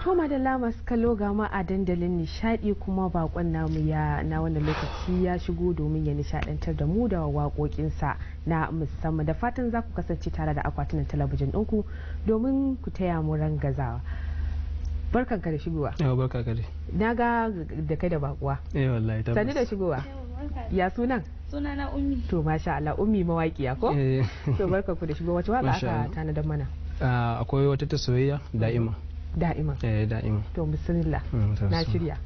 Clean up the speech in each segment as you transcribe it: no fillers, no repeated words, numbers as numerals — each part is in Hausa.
To madalla masu kallo ga ma a dandalin nishadi kuma bakon namu na wannan lokaci ya shigo domin ya nishadantar da mu da waƙoƙinsa na musamman. Da fatan za ku kasance tare da akwatunan talabijin ɗinku domin ku taya mu rangazawa. Barkan ka da shigowa. Yawa barka ka dai. Na ga da kai da bakuwa. Wallahi tabbas. Sani da shigowa. Ya sunan? Sunana Ummi. To masha Allah Ummi mawaƙiya ko? To barka ku da shigowa. Wace waƙa aka tanadar mana? Akwai wata ta soyayya da'ima. Da'ima. Da'ima. To bismillah. Na shirya.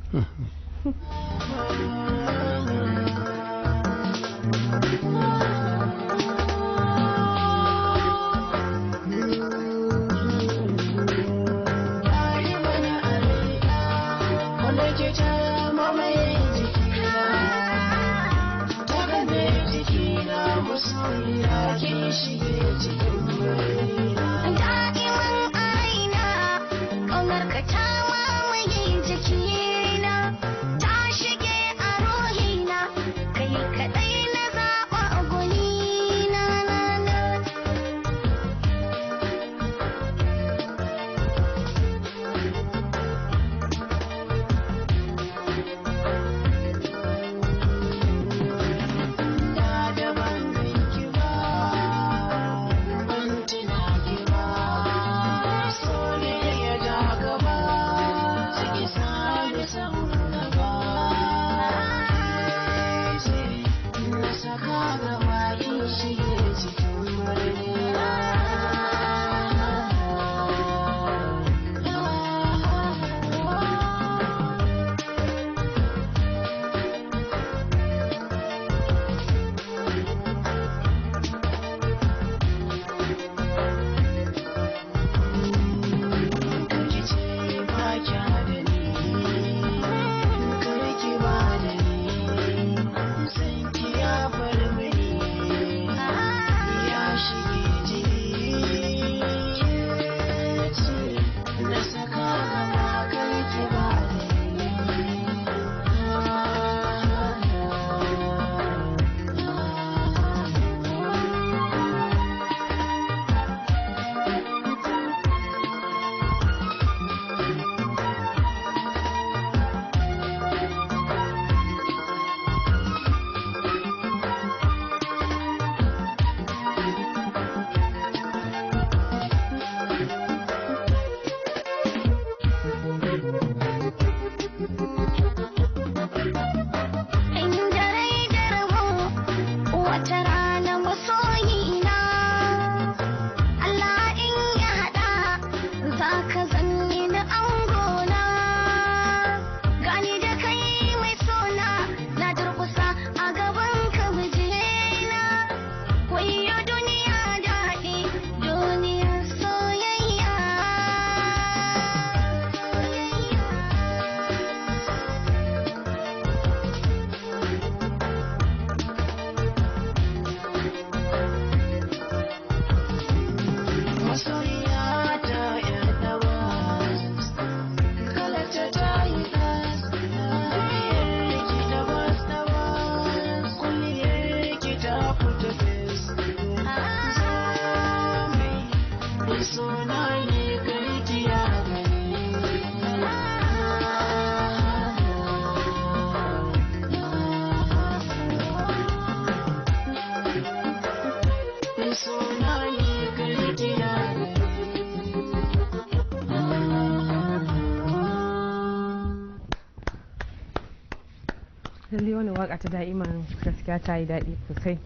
Lalle wani waka ta da'iman gaskiya ta yi daɗi sosai,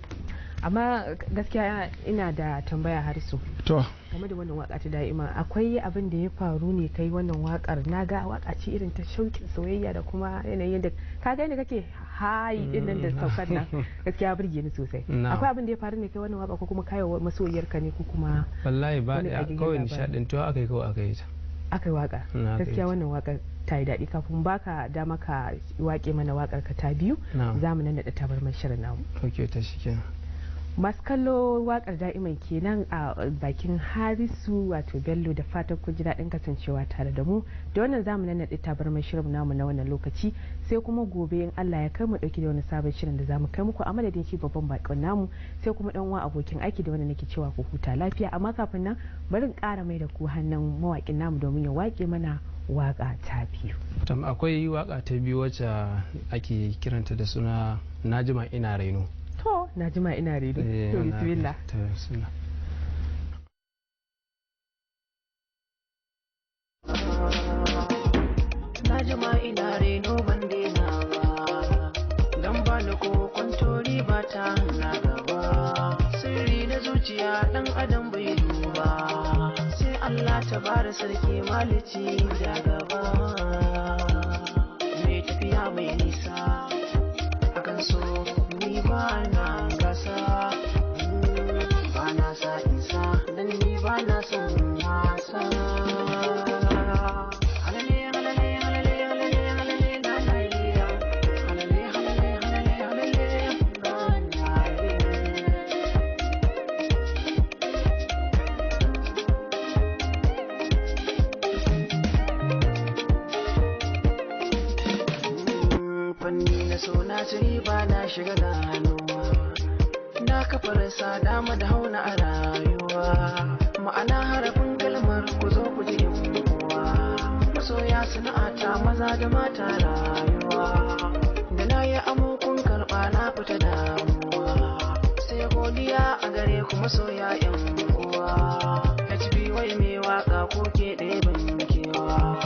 amma gaskiya ina da tambaya Harisu. To game da wannan waka ta da'iman akwai abin da ya faru ne kai wannan wakar? Na ga waka ce irin ta shauƙin soyayya da kuma yanayin da ka ga yadda kake hayi din nan da saukar nan gaskiya burge ni sosai. Akwai abin da ya faru ne kai wannan waka ko kuma kai masoyiyar ka ne ko kuma? Wallahi ba kawai nishadin to aka yi kawai aka yi ta. Aka yi waka gaskiya wannan waka ta yi daɗi. Kafin baka dama ka waƙe mana waƙar ka ta biyu za mu nan da tabarmar shirin namu. Ok ta shi kenan. Masu kallo waƙar da'iman kenan a bakin Harisu wato Bello, da fatan kun ji daɗin kasancewa tare da mu. Da wannan za mu nan da tabarmar shirin namu na wannan lokaci, sai kuma gobe in Allah ya kai mu ɗauki da wani sabon shirin da za mu kai muku a madadin shi babban bakon namu, sai kuma ɗan uwa abokin aiki da wanda nake cewa ku huta lafiya. Amma kafin nan bari in ƙara mai da ku hannun mawaƙin namu domin ya waƙe mana waka ta biyu. Akwai waka ta biyu wacce ake kiranta da suna najima ina raino. To najima ina raino, to bismillah. Najima ina reno ban daina ba, dan ba ni ko kwantori ba ta na gaba, sirri na zuciya dan adam bai duba, sai Allah ta bara sarki malici da gaba, mai tafiya mai nisa akan so ni ba na gasa, ba na sa isa dan ni ba na son wasa. Siri ba na shiga ganuwa, na kafar sa dama da hauna a rayuwa, ma'ana harafin kalmar ku zo ku ji uwa, masoya sana'ata maza da mata rayuwa, da na yi amukun karɓa na fita damuwa, sai godiya a gare ku masoya yan uwa, HB wai mai waka ko ke ɗaya ban kewa,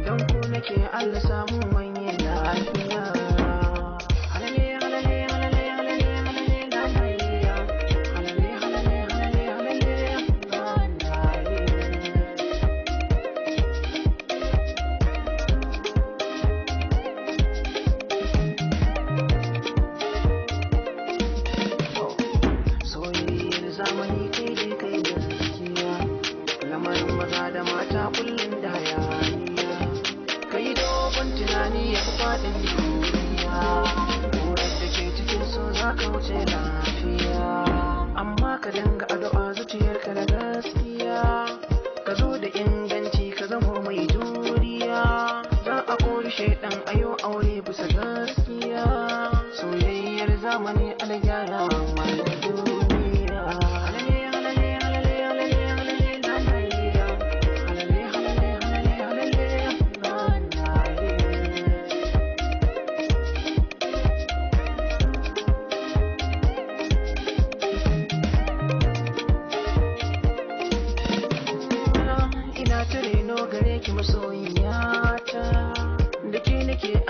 don ku nake Allah samu manyan lafiya.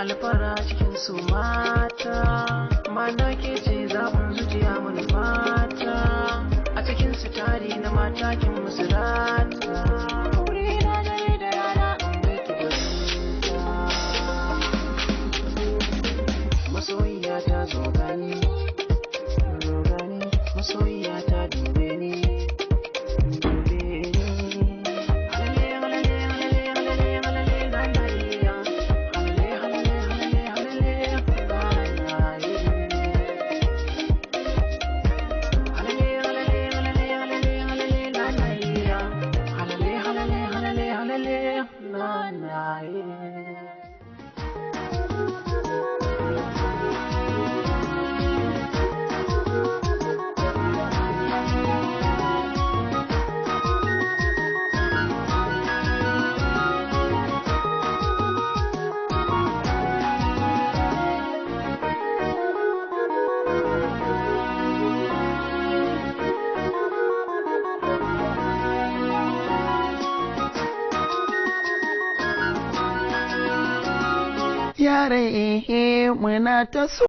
Alfara cikin su mata, mana ke ce zaɓin zuciya mun fata, a cikin su tari na mata kin musu rata, wuri na dare da rana in bai ki bazuta, masoyiya ta zo gani, masoyiya ta dube ni. Yare muna ta so